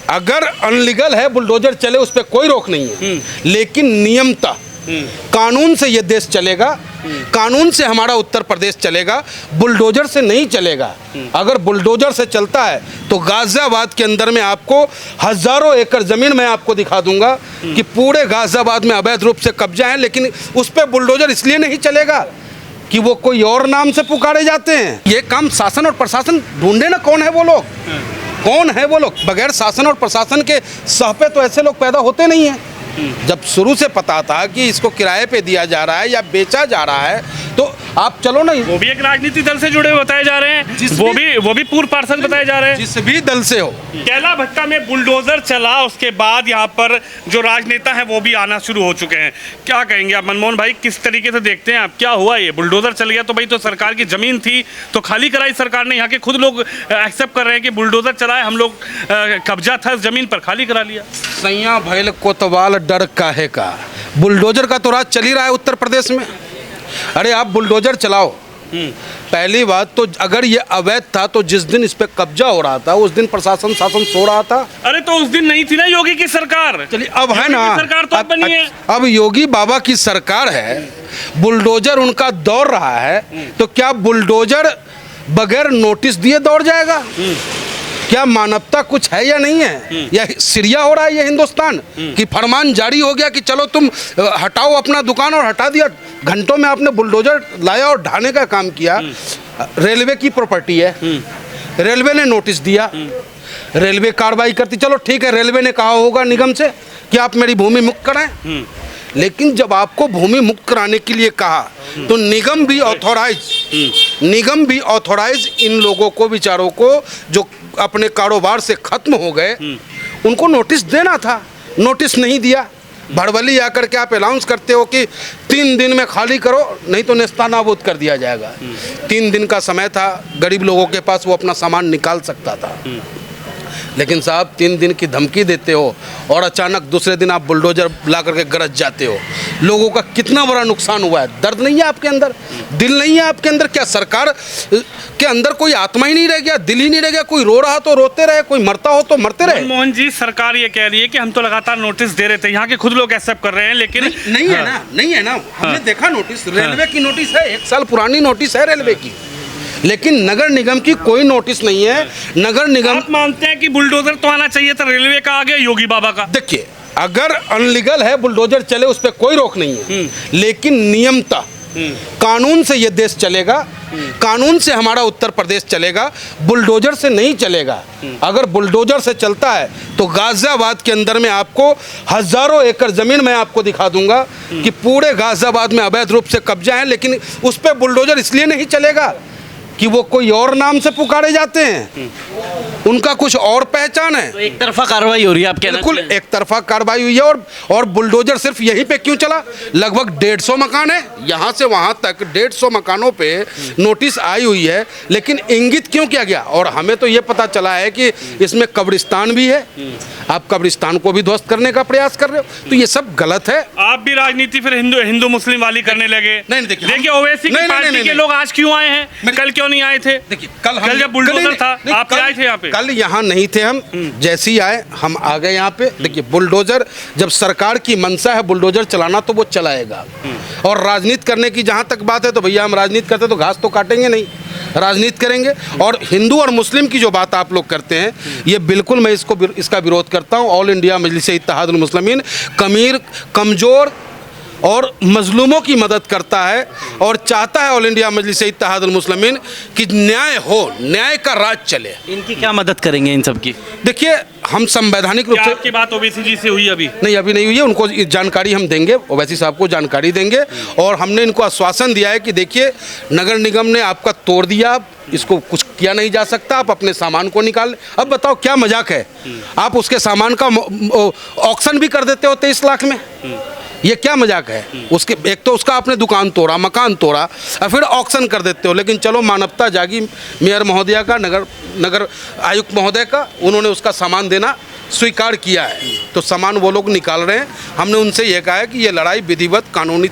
अगर अनलीगल है बुलडोजर चले उस पर कोई रोक नहीं है, लेकिन नियमता कानून से ये देश चलेगा, कानून से हमारा उत्तर प्रदेश चलेगा, बुलडोजर से नहीं चलेगा। अगर बुलडोजर से चलता है तो गाजियाबाद के अंदर में आपको हजारों एकड़ जमीन मैं आपको दिखा दूंगा कि पूरे गाजियाबाद में अवैध रूप से कब्जा है, लेकिन उस पर बुलडोजर इसलिए नहीं चलेगा कि वो कोई और नाम से पुकारे जाते हैं। ये काम शासन और प्रशासन ढूंढे ना, कौन है वो लोग, कौन है वो लोग। बगैर शासन और प्रशासन के सह पे तो ऐसे लोग पैदा होते नहीं हैं। जब शुरू से पता था कि इसको किराए पे दिया जा रहा है या बेचा जा रहा है, तो आप चलो ना, वो भी एक राजनीतिक दल से जुड़े हुए बताए जा रहे हैं, वो भी पूर्व पार्षद बताए जा रहे हैं। जिस भी दल से हो। कैला भट्टा में बुलडोजर चला, उसके बाद यहाँ पर जो राजनेता है वो भी आना शुरू हो चुके हैं। क्या कहेंगे आप मनमोहन भाई, किस तरीके से देखते हैं आप, क्या हुआ ये बुलडोजर चल गया? तो भाई तो सरकार की जमीन थी तो खाली कराई सरकार ने, यहाँ के खुद लोग एक्सेप्ट कर रहे हैं कि बुलडोजर चला है, हम लोग कब्जा था जमीन पर, खाली करा लिया। सैया भैल कोतवाल डर काहे का, बुलडोजर का तो राज चल ही रहा है उत्तर प्रदेश में। अरे आप बुलडोजर चलाओ, पहली बात तो अगर ये अवैध था तो जिस दिन इस पे कब्जा हो रहा था उस दिन प्रशासन शासन सो रहा था। अरे तो उस दिन नहीं थी ना योगी की सरकार, चलिए अब है ना, सरकार तो अब बनी है। अब योगी बाबा की सरकार है, बुलडोजर उनका दौड़ रहा है, तो क्या बुलडोजर बगैर नोटिस दिए दौड़ जाएगा? क्या मानवता कुछ है या नहीं है? या सीरिया हो रहा है ये हिंदुस्तान कि फरमान जारी हो गया कि चलो तुम हटाओ अपना दुकान, और हटा दिया। घंटों में आपने बुलडोजर लाया और ढाने का काम किया। रेलवे की प्रॉपर्टी है, रेलवे ने नोटिस दिया, रेलवे कार्रवाई करती, चलो ठीक है, रेलवे ने कहा होगा निगम से कि आप मेरी भूमि मुक्त कराएं। लेकिन जब आपको भूमि मुक्त कराने के लिए कहा तो निगम भी ऑथोराइज इन लोगों को, विचारों को जो अपने कारोबार से खत्म हो गए, उनको नोटिस देना था, नोटिस नहीं दिया। भड़वली आकर के आप अनाउंस करते हो कि 3 दिन में खाली करो नहीं तो नेस्तानाबूद कर दिया जाएगा। 3 दिन का समय था, गरीब लोगों के पास वो अपना सामान निकाल सकता था। लेकिन साहब 3 दिन की धमकी देते हो और अचानक दूसरे दिन आप बुलडोजर ला करके गरज जाते हो। लोगों का कितना बड़ा नुकसान हुआ है। दर्द नहीं है आपके अंदर, दिल नहीं है आपके अंदर? क्या सरकार के अंदर कोई आत्मा ही नहीं रह गया, दिल ही नहीं रह गया? कोई रो रहा तो रोते रहे, कोई मरता हो तो मरते रहे। मनमोहन जी, सरकार ये कह रही है कि हम तो लगातार नोटिस दे रहे थे, यहाँ के खुद लोग एक्सेप्ट कर रहे हैं, लेकिन नहीं है ना, नहीं है ना। हमने देखा नोटिस, रेलवे की नोटिस है, 1 साल पुरानी नोटिस है रेलवे की, लेकिन नगर निगम की कोई नोटिस नहीं है। नगर निगम, आप मानते हैं कि बुलडोजर तो आना चाहिए था, रेलवे का आ गया, योगी बाबा का? देखिए, अगर अनलीगल है बुलडोजर चले उस पर कोई रोक नहीं है, लेकिन नियमता कानून से ये देश चलेगा, कानून से हमारा उत्तर प्रदेश चलेगा, बुलडोजर से नहीं चलेगा। अगर बुलडोजर से चलता है तो गाजियाबाद के अंदर में आपको हजारों एकड़ जमीन मैं आपको दिखा दूंगा कि पूरे गाजियाबाद में अवैध रूप से कब्जा है, लेकिन उस पर बुलडोजर इसलिए नहीं चलेगा कि वो कोई और नाम से पुकारे जाते हैं, उनका कुछ और पहचान है। तो एक तरफा कार्रवाई हो रही है, आप कहना? बिल्कुल एक तरफा कार्रवाई हुई है। और बुलडोजर सिर्फ यहीं पे क्यों चला? लगभग 150 मकान है, यहाँ से वहाँ तक 150 मकानों पे नोटिस आई हुई है, लेकिन इंगित क्यों किया गया? और हमें तो ये पता चला है कि इसमें कब्रिस्तान भी है, आप कब्रिस्तान को भी ध्वस्त करने का प्रयास कर रहे हो, तो ये सब गलत है। आप भी राजनीति फिर हिंदू मुस्लिम वाली करने लगे। नहीं, देखिए ओवैसी की पार्टी के लोग आज क्यों आए हैं, कल क्यों नहीं आए थे? देखिए कल जब बुलडोजर था आप आए थे यहाँ पे? कल यहाँ नहीं थे हम, जैसे ही आए हम आ गए यहाँ पे। देखिए बुलडोजर, जब सरकार की मंशा है बुलडोजर चलाना तो वो चलाएगा। और राजनीति करने की जहाँ तक बात है तो भैया हम राजनीति करते तो घास तो काटेंगे नहीं, राजनीति करेंगे। और हिंदू और मुस्लिम की जो बात आप लोग करते हैं, ये बिल्कुल मैं इसका विरोध करता हूँ। ऑल इंडिया मजलिस इत्तेहादुल मुस्लिमीन कमज़ोर और मजलूमों की मदद करता है और चाहता है ऑल इंडिया मजलिस इत्तेहादुल मुस्लिमीन कि न्याय हो, न्याय का राज चले। इनकी क्या मदद करेंगे इन सब की? देखिए हम संवैधानिक रूप से, आपकी बात ओवैसी जी से हुई? अभी अभी नहीं हुई है, उनको जानकारी हम देंगे, ओवैसी साहब को जानकारी देंगे। और हमने इनको आश्वासन दिया है कि देखिए नगर निगम ने आपका तोड़ दिया, इसको कुछ किया नहीं जा सकता, आप अपने सामान को निकाल। अब बताओ क्या मजाक है? आप उसके सामान का ऑक्शन भी कर देते हो 23 लाख में, ये क्या मजाक है? उसके एक तो उसका आपने दुकान तोड़ा, मकान तोड़ा और फिर ऑक्शन कर देते हो। लेकिन चलो मानवता जागी मेयर महोदया का, नगर आयुक्त महोदय का, उन्होंने उसका सामान देना स्वीकार किया है, तो सामान वो लोग निकाल रहे हैं। हमने उनसे ये कहा है कि ये लड़ाई विधिवत कानूनी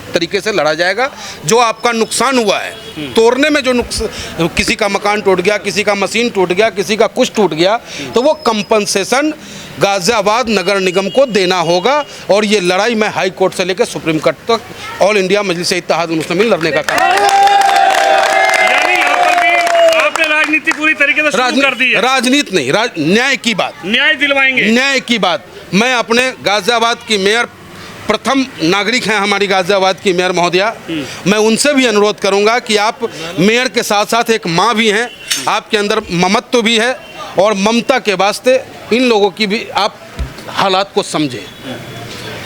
तरीके से लड़ा जाएगा। जो आपका नुकसान हुआ है तोड़ने में, जो नुकसान, किसी का मकान टूट गया, किसी का मशीन टूट गया, किसी का कुछ टूट गया, तो वो कंपनसेशन गाजियाबाद नगर निगम को देना होगा। और ये लड़ाई मैं हाई कोर्ट से लेकर सुप्रीम कोर्ट तक ऑल इंडिया मजलिस इत्तेहादुल मुस्लिमीन लड़ने का काम यानी यहाँ पर भी आपने राजनीति पूरी तरीके से शुरू कर दी है। राजनीति नहीं, न्याय की बात, न्याय दिलवाएंगे। न्याय की बात। मैं अपने गाजियाबाद की मेयर, प्रथम नागरिक हैं हमारी गाजियाबाद की मेयर महोदया, मैं उनसे भी अनुरोध करूंगा कि आप मेयर के साथ साथ एक माँ भी हैं, आपके अंदर ममत्व भी है, और ममता के वास्ते इन लोगों की भी आप हालात को समझें।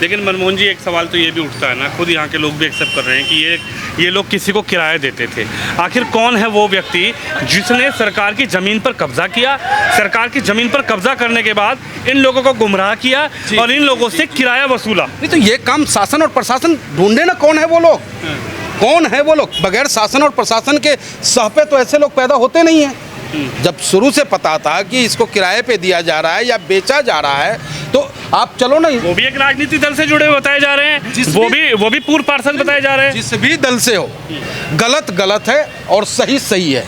लेकिन मनमोहन जी, एक सवाल तो ये भी उठता है ना, खुद यहाँ के लोग भी एक्सेप्ट कर रहे हैं कि ये लोग किसी को किराया देते थे। आखिर कौन है वो व्यक्ति जिसने सरकार की ज़मीन पर कब्जा किया, सरकार की ज़मीन पर कब्जा करने के बाद इन लोगों को गुमराह किया और इन लोगों से किराया वसूला? नहीं तो ये काम शासन और प्रशासन ढूंढे ना, कौन है वो लोग, कौन है वो लोग। बगैर शासन और प्रशासन के सह पे तो ऐसे लोग पैदा होते नहीं हैं। जब शुरू से पता था कि इसको किराए पे दिया जा रहा है या बेचा जा रहा है, तो आप चलो ना, वो भी एक राजनीतिक दल से जुड़े हुए बताए जा रहे हैं, वो भी पूर्व पार्षद बताए जा रहे हैं। जिस भी दल से हो, गलत गलत है और सही सही है।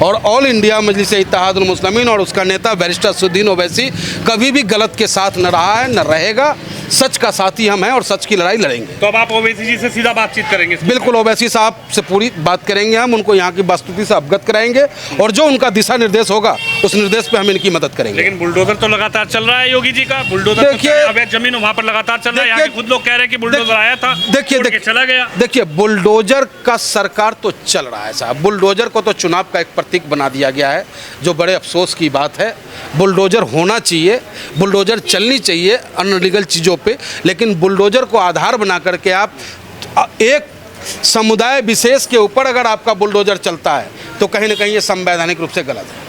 और ऑल इंडिया मजलिस इत्तेहादुल मुस्लिमीन और उसका नेता बैरिस्टर असदुद्दीन ओवैसी कभी भी गलत के साथ न रहा है, न रहेगा। सच का साथी हम हैं और सच की लड़ाई लड़ेंगे। तो अब आप ओवैसी जी से सीधा बातचीत करेंगे? बिल्कुल, ओवैसी साहब से पूरी बात करेंगे हम, उनको यहाँ की वस्तुस्थिति से अवगत कराएंगे और जो उनका दिशा निर्देश होगा उस निर्देश पे हम इनकी मदद करेंगे। लेकिन बुलडोजर तो लगातार चल रहा है योगी जी का, बुलडोजर देखिए, अवैध जमीन वहाँ पर लगातार चल रहा है। यहाँ के खुद लोग कह रहे हैं कि बुलडोजर आया था, देखिए चला गया। देखिए, बुलडोजर का सरकार तो चल रहा है साहब। बुलडोजर को तो चुनाव का एक प्रतीक बना दिया गया है, जो बड़े अफसोस की बात है। बुलडोजर होना चाहिए, बुलडोजर चलनी चाहिए अनलीगल चीज़ों पे, लेकिन बुलडोजर को आधार बना करके आप एक समुदाय विशेष के ऊपर अगर आपका बुलडोजर चलता है तो कहीं ना कहीं ये संवैधानिक रूप से गलत है।